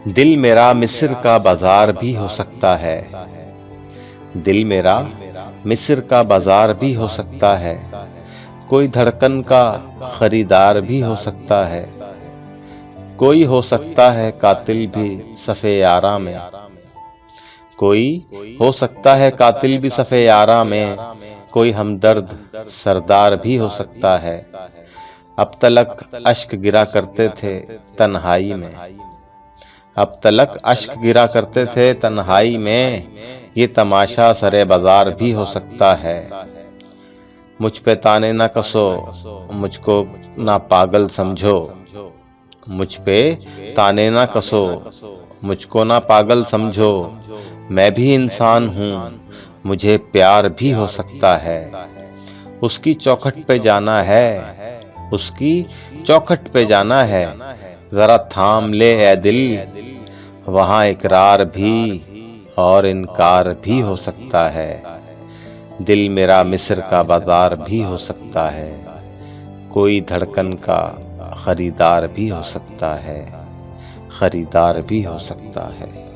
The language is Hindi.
दिल मेरा मिस्र का बाजार भी हो सकता है। दिल मेरा मिस्र का बाजार भी हो सकता है। कोई धड़कन का खरीदार भी हो सकता है। कोई हो सकता है कातिल भी सफ़े यारा में। कोई हो सकता है कातिल भी सफ़े यारा में। कोई हमदर्द सरदार भी हो सकता है। अब तलक अश्क गिरा करते थे तन्हाई में। अब तलक अश्क गिरा करते थे तन्हाई में। ये तमाशा सरे बाजार भी हो सकता है। मुझ पे ताने ना कसो, मुझको ना पागल समझो। मुझ पे ताने ना कसो, मुझको ना पागल समझो। मैं भी इंसान हूँ, मुझे प्यार भी हो सकता है। उसकी चौखट पे जाना है, उसकी चौखट पे जाना है। जरा थाम ले ए दिल, वहां इकरार भी और इनकार भी हो सकता है। दिल मेरा मिस्र का बाजार भी हो सकता है। कोई धड़कन का खरीदार भी हो सकता है। खरीदार भी हो सकता है।